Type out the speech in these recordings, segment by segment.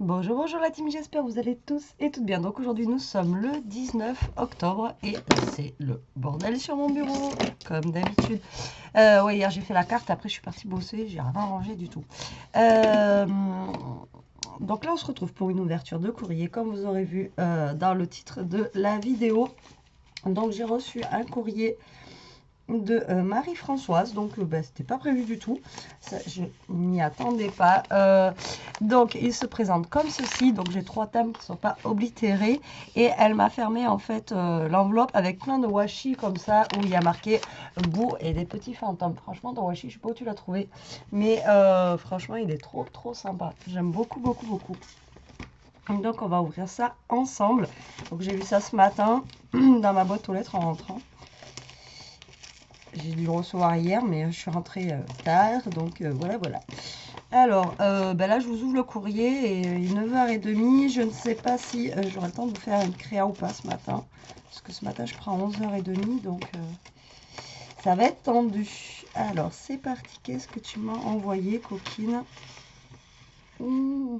Bonjour, bonjour la team, j'espère que vous allez tous et toutes bien. Donc aujourd'hui nous sommes le 19 octobre et c'est le bordel sur mon bureau, comme d'habitude. Ouais, hier j'ai fait la carte, après je suis partie bosser, j'ai rien rangé du tout. Donc là on se retrouve pour une ouverture de courrier, comme vous aurez vu dans le titre de la vidéo. Donc j'ai reçu un courrier de Marie-Françoise, donc c'était pas prévu du tout, ça, je m'y attendais pas. Donc il se présente comme ceci, donc j'ai 3 thèmes qui sont pas oblitérés et elle m'a fermé en fait l'enveloppe avec plein de washi comme ça où il y a marqué goût et des petits fantômes. Franchement ton washi, je sais pas où tu l'as trouvé, mais franchement il est trop sympa, j'aime beaucoup. Donc on va ouvrir ça ensemble. Donc j'ai vu ça ce matin dans ma boîte aux lettres en rentrant. J'ai dû le recevoir hier, mais je suis rentrée tard, donc voilà. Alors, là, je vous ouvre le courrier et il est 9h30. Je ne sais pas si j'aurai le temps de vous faire une créa ou pas ce matin. Parce que ce matin, je prends 11h30, donc ça va être tendu. Alors, c'est parti. Qu'est-ce que tu m'as envoyé, coquine? Ouh,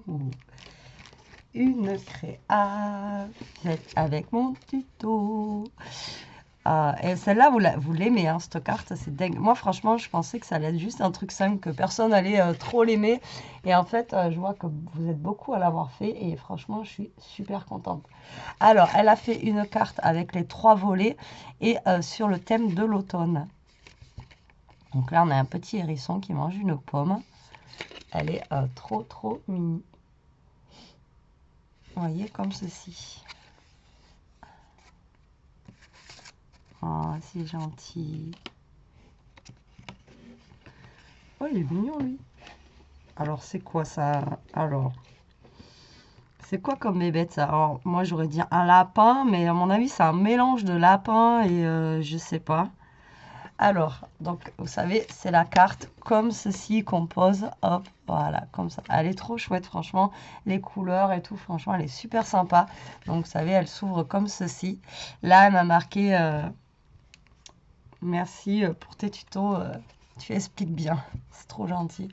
une créa faite avec mon tuto. Et celle-là, vous l'aimez, hein, cette carte, c'est dingue. Moi, franchement, je pensais que ça allait être juste un truc simple, que personne allait trop l'aimer. Et en fait, je vois que vous êtes beaucoup à l'avoir fait. Et franchement, je suis super contente. Alors, elle a fait une carte avec les 3 volets et sur le thème de l'automne. Donc là, on a un petit hérisson qui mange une pomme. Elle est trop mini. Vous voyez, comme ceci. Oh, c'est gentil. Oh, il est mignon, lui. Alors, c'est quoi ça? Alors, c'est quoi comme bébête ça? Alors, moi, j'aurais dit un lapin, mais à mon avis, c'est un mélange de lapin et je sais pas. Alors, donc, vous savez, c'est la carte comme ceci qu'on pose. Hop, voilà, comme ça. Elle est trop chouette, franchement. Les couleurs et tout, franchement, elle est super sympa. Donc, vous savez, elle s'ouvre comme ceci. Là, elle m'a marqué merci pour tes tutos. Tu expliques bien. C'est trop gentil.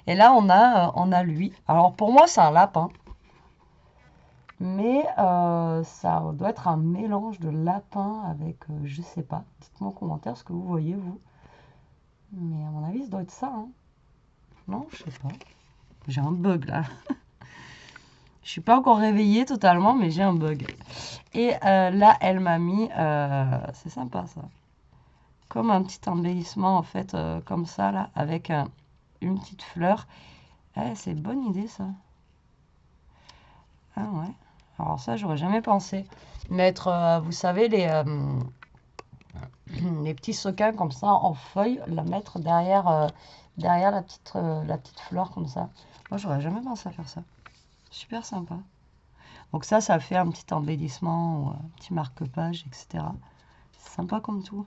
Et là, on a lui. Alors, pour moi, c'est un lapin. Mais ça doit être un mélange de lapin avec, je sais pas. Dites-moi en commentaire ce que vous voyez, vous. Mais à mon avis, ça doit être ça, hein. Non, je sais pas. J'ai un bug, là. Je suis pas encore réveillée totalement, mais j'ai un bug. Et là, elle m'a mis... c'est sympa, ça. Comme un petit embellissement, en fait, comme ça, là, avec une petite fleur. Eh, c'est une bonne idée, ça. Ah ouais. Alors ça, j'aurais jamais pensé. Mettre, vous savez, les petits sequins comme ça en feuilles, la mettre derrière, derrière la petite fleur comme ça. Moi, j'aurais jamais pensé à faire ça. Super sympa. Donc ça fait un petit embellissement ou un petit marque-page, etc. C'est sympa comme tout.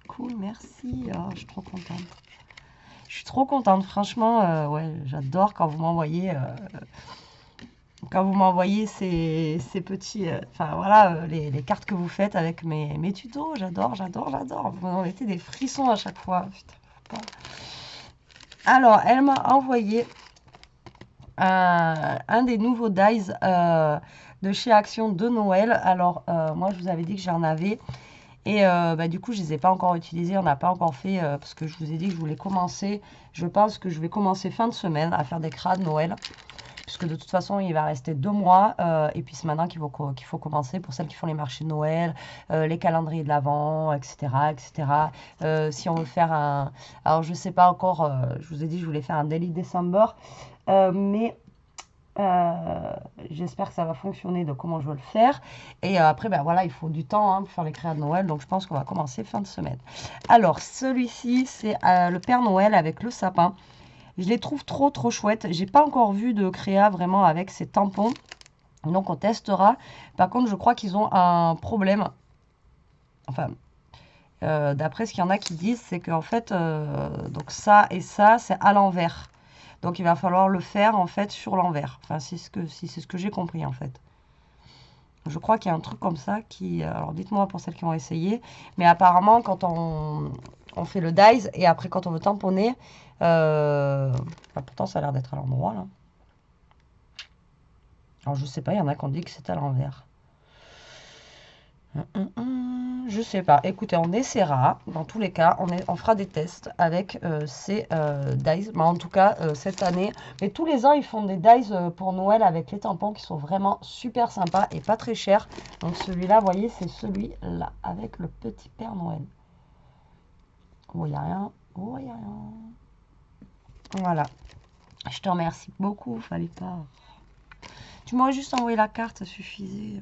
C'est cool, merci. Oh, je suis trop contente. Je suis trop contente, franchement, ouais, j'adore quand vous m'envoyez ces petits, enfin voilà, les cartes que vous faites avec mes tutos, j'adore. Vous m'en mettez des frissons à chaque fois. Putain, faut pas. Alors, elle m'a envoyé un des nouveaux dies de chez Action de Noël. Alors, moi, je vous avais dit que j'en avais. Et du coup, je ne les ai pas encore utilisés. On n'a pas encore fait, parce que je vous ai dit que je voulais commencer. Je pense que je vais commencer fin de semaine à faire des crades Noël. Puisque de toute façon, il va rester 2 mois. Et puis, c'est maintenant qu'il faut commencer pour celles qui font les marchés de Noël, les calendriers de l'Avent, etc. Si on veut faire un... Alors, je ne sais pas encore, je vous ai dit que je voulais faire un Daily December. Mais j'espère que ça va fonctionner de comment je veux le faire. Et après, ben voilà, il faut du temps hein, pour faire les créas de Noël. Donc, je pense qu'on va commencer fin de semaine. Alors, celui-ci, c'est le Père Noël avec le sapin. Je les trouve trop chouettes. J'ai pas encore vu de créa vraiment avec ces tampons. Donc on testera. Par contre, je crois qu'ils ont un problème. Enfin, d'après ce qu'il y en a qui disent, c'est qu'en fait, donc ça et ça, c'est à l'envers. Donc il va falloir le faire en fait sur l'envers. Enfin, c'est ce que j'ai compris en fait. Je crois qu'il y a un truc comme ça qui... Alors dites-moi pour celles qui ont essayé. Mais apparemment, quand on fait le dies et après quand on veut tamponner, pourtant ça a l'air d'être à l'endroit là. Alors, je sais pas, il y en a qui ont dit que c'est à l'envers. Je sais pas. Écoutez, on essaiera. Dans tous les cas, on fera des tests avec ces dies. Mais en tout cas, cette année. Mais tous les ans, ils font des dies pour Noël avec les tampons qui sont vraiment super sympas et pas très chers. Donc celui-là, vous voyez, c'est celui-là avec le petit Père Noël. Oh, il n'y a rien. Oh, il n'y a rien. Voilà. Je te remercie beaucoup. Fallait pas. Tu m'aurais juste envoyé la carte, ça suffisait.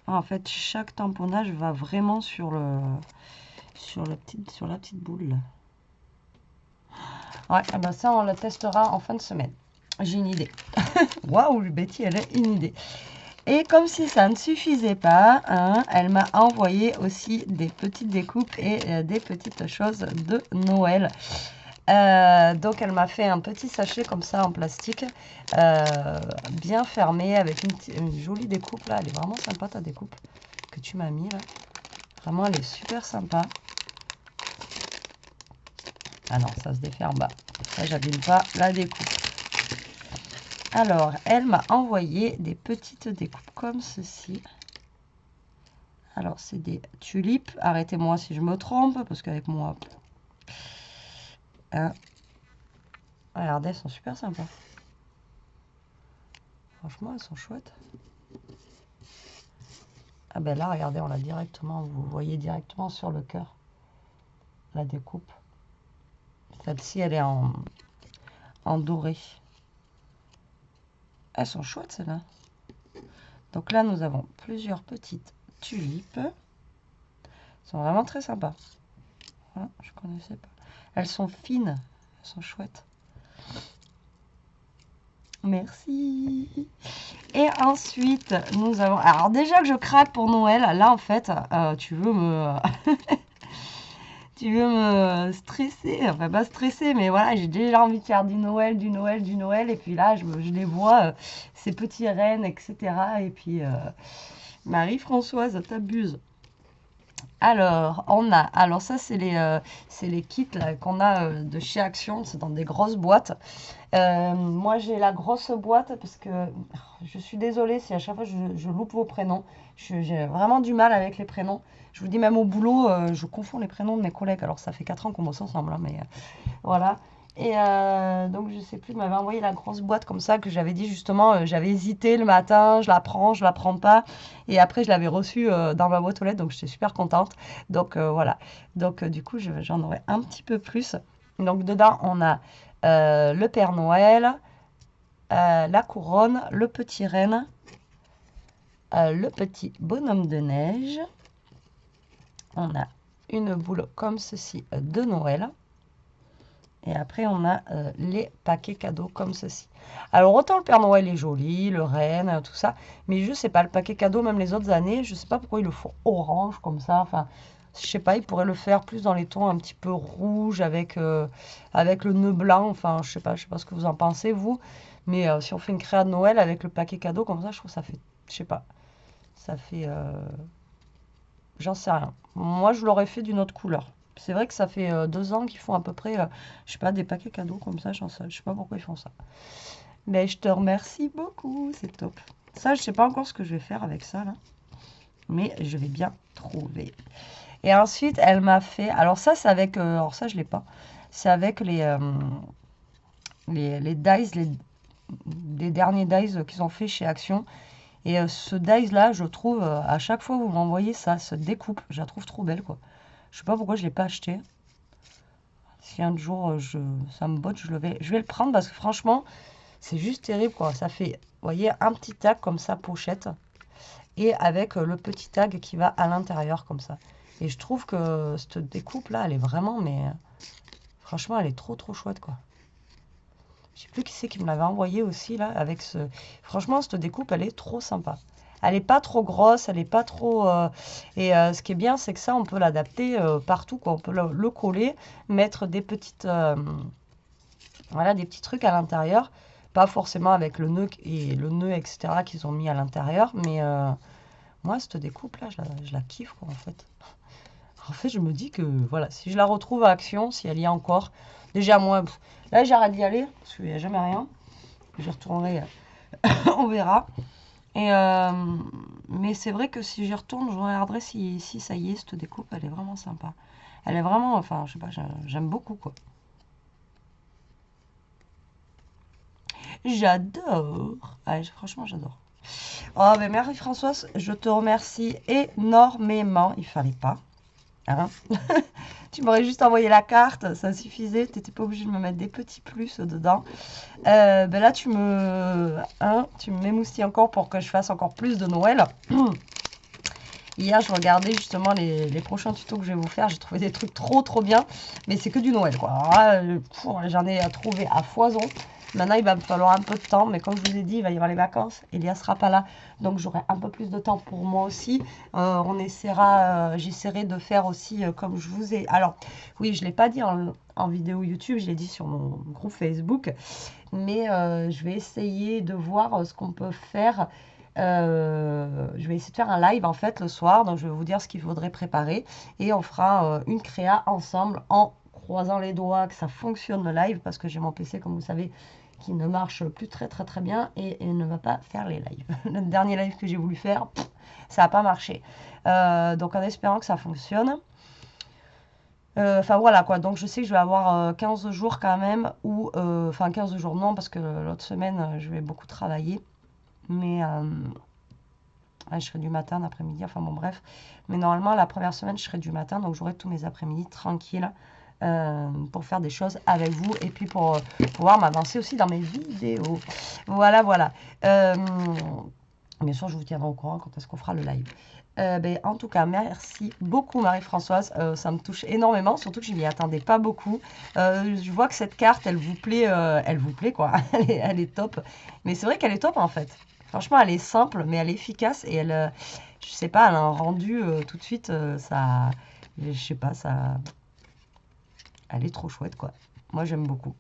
En fait, chaque tamponnage va vraiment sur la petite boule. Là. Ouais, ben ça, on le testera en fin de semaine. J'ai une idée. Waouh, Betty, elle a une idée. Et comme si ça ne suffisait pas, hein, elle m'a envoyé aussi des petites découpes et des petites choses de Noël. Donc elle m'a fait un petit sachet comme ça en plastique, bien fermé, avec une jolie découpe là. Elle est vraiment sympa ta découpe que tu m'as mis là. Vraiment, elle est super sympa. Ah non, ça se défait en bas. Ça, j'abîme pas la découpe. Alors, elle m'a envoyé des petites découpes comme ceci. Alors, c'est des tulipes. Arrêtez-moi si je me trompe, parce qu'avec moi... Hein, regardez, elles sont super sympas. Franchement, elles sont chouettes. Ah ben là, regardez, on l'a directement, vous voyez directement sur le cœur. La découpe. Celle-ci, elle est en doré. Elles sont chouettes, celles-là. Donc là, nous avons plusieurs petites tulipes. Elles sont vraiment très sympas. Ah, je connaissais pas. Elles sont fines. Elles sont chouettes. Merci. Et ensuite, nous avons... Alors déjà que je craque pour Noël, là, en fait, tu veux me... tu veux me stresser. Enfin, pas stresser, mais voilà, j'ai déjà envie de faire du Noël, du Noël, du Noël. Et puis là, je les vois, ces petits rennes, etc. Et puis, Marie-Françoise, t'abuses. Alors, alors ça, c'est les kits qu'on a de chez Action. C'est dans des grosses boîtes. Moi, j'ai la grosse boîte parce que je suis désolée si à chaque fois je loupe vos prénoms. J'ai vraiment du mal avec les prénoms. Je vous dis, même au boulot, je confonds les prénoms de mes collègues. Alors, ça fait 4 ans qu'on bosse ensemble, hein, mais voilà. Et donc, je sais plus, il m'avait envoyé la grosse boîte comme ça que j'avais dit justement, j'avais hésité le matin, je la prends pas. Et après, je l'avais reçue dans ma boîte aux lettres, donc j'étais super contente. Donc, voilà. Donc, du coup, j'en aurai un petit peu plus. Donc, dedans, on a le Père Noël, la couronne, le petit renne, le petit bonhomme de neige. On a une boule comme ceci de Noël. Et après, on a les paquets cadeaux comme ceci. Alors, autant le Père Noël est joli, le renne, tout ça. Mais je sais pas, le paquet cadeau, même les autres années, je sais pas pourquoi ils le font orange comme ça. Enfin, je sais pas, ils pourraient le faire plus dans les tons un petit peu rouge avec le nœud blanc. Enfin, je sais pas ce que vous en pensez, vous. Mais si on fait une créa de Noël avec le paquet cadeau comme ça, je trouve que ça fait, je sais pas, ça fait, j'en sais rien. Moi, je l'aurais fait d'une autre couleur. C'est vrai que ça fait 2 ans qu'ils font à peu près, je sais pas, des paquets cadeaux comme ça, je sais pas pourquoi ils font ça. Mais je te remercie beaucoup, c'est top. Ça, je sais pas encore ce que je vais faire avec ça, là. Mais je vais bien trouver. Et ensuite, elle m'a fait... Alors ça, c'est avec... alors ça, je l'ai pas. C'est avec les dies, les derniers dies qu'ils ont fait chez Action. Et ce dies-là, je trouve, à chaque fois que vous m'envoyez ça, se découpe. Je la trouve trop belle, quoi. Je sais pas pourquoi je l'ai pas acheté. Si un jour ça me botte, je vais le prendre parce que franchement, c'est juste terrible, quoi. Ça fait, vous voyez, un petit tag comme ça, pochette. Et avec le petit tag qui va à l'intérieur comme ça. Et je trouve que cette découpe là, elle est vraiment, mais franchement, elle est trop chouette, quoi. Je sais plus qui c'est qui me l'avait envoyé aussi là, avec ce... Franchement, cette découpe, elle est trop sympa. Elle n'est pas trop grosse, elle n'est pas trop... Et ce qui est bien, c'est que ça, on peut l'adapter partout, quoi. On peut le coller, mettre des petites... voilà, des petits trucs à l'intérieur. Pas forcément avec le nœud, etc. qu'ils ont mis à l'intérieur, mais... Moi, cette découpe là, je la kiffe quoi en fait. En fait, je me dis que voilà, si je la retrouve à Action, si elle y est encore, déjà moi, là j'arrête d'y aller parce qu'il n'y a jamais rien. Je retournerai, on verra. Et mais c'est vrai que si j'y retourne, je regarderai si ça y est, cette découpe, elle est vraiment sympa. Elle est vraiment, enfin, je sais pas, j'aime beaucoup quoi. J'adore. Ah, franchement, j'adore. Oh, ben Marie-Françoise, je te remercie énormément. Il fallait pas. Hein. Tu m'aurais juste envoyé la carte, ça suffisait. Tu n'étais pas obligé de me mettre des petits plus dedans. Ben là, tu m'émoustilles encore pour que je fasse encore plus de Noël. Hier, je regardais justement les prochains tutos que je vais vous faire. J'ai trouvé des trucs trop bien. Mais c'est que du Noël, quoi. Alors là, j'en ai trouvé à foison. Maintenant, il va me falloir un peu de temps. Mais comme je vous ai dit, il va y avoir les vacances. Elia sera pas là. Donc, j'aurai un peu plus de temps pour moi aussi. J'essaierai de faire aussi comme je vous ai... Alors, oui, je ne l'ai pas dit en vidéo YouTube. Je l'ai dit sur mon groupe Facebook. Mais je vais essayer de voir ce qu'on peut faire. Je vais essayer de faire un live en fait le soir, donc je vais vous dire ce qu'il faudrait préparer et on fera une créa ensemble en croisant les doigts que ça fonctionne le live parce que j'ai mon PC comme vous savez qui ne marche plus très bien et ne va pas faire les lives. Le dernier live que j'ai voulu faire, ça n'a pas marché. Donc en espérant que ça fonctionne. Enfin voilà quoi, donc je sais que je vais avoir 15 jours quand même, ou enfin 15 jours non, parce que l'autre semaine je vais beaucoup travailler, mais je serai du matin, d'après-midi, enfin bon bref. Mais normalement la première semaine je serai du matin, donc j'aurai tous mes après-midi tranquilles pour faire des choses avec vous et puis pour pouvoir m'avancer aussi dans mes vidéos. Voilà. Bien sûr je vous tiendrai au courant quand est-ce qu'on fera le live. En tout cas, merci beaucoup Marie-Françoise, ça me touche énormément, surtout que je m'y attendais pas beaucoup. Je vois que cette carte, elle vous plaît quoi, elle est top. Mais c'est vrai qu'elle est top en fait. Franchement, elle est simple, mais elle est efficace et je sais pas, elle a un rendu tout de suite, je sais pas, elle est trop chouette quoi. Moi, j'aime beaucoup.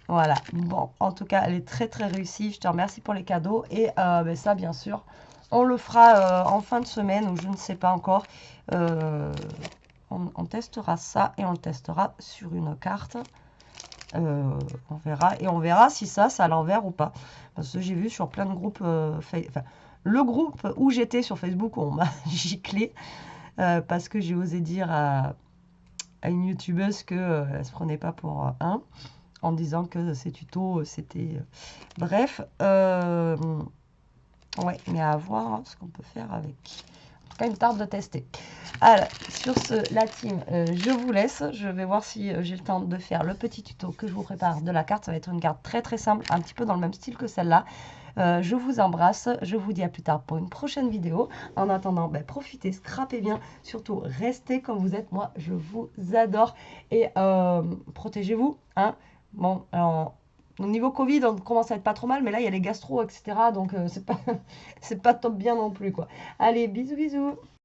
Voilà. Bon, en tout cas, elle est très réussie. Je te remercie pour les cadeaux et ça, bien sûr. On le fera en fin de semaine ou je ne sais pas encore. On testera ça et on le testera sur une carte. On verra. Et on verra si ça à l'envers ou pas. Parce que j'ai vu sur plein de groupes. Le groupe où j'étais sur Facebook, on m'a giclé. Parce que j'ai osé dire à une youtubeuse qu'elle ne se prenait pas pour un. En disant que ces tutos, c'était... Bref. Ouais, mais à voir ce qu'on peut faire avec. En tout cas, il me tarde de tester. Alors, sur ce, la team, je vous laisse. Je vais voir si j'ai le temps de faire le petit tuto que je vous prépare de la carte. Ça va être une carte très simple, un petit peu dans le même style que celle-là. Je vous embrasse. Je vous dis à plus tard pour une prochaine vidéo. En attendant, profitez, scrapez bien. Surtout, restez comme vous êtes. Moi, je vous adore. Et protégez-vous. Hein. Bon, alors... Au niveau Covid, on commence à être pas trop mal, mais là, il y a les gastro, etc. Donc, c'est pas top bien non plus, quoi. Allez, bisous.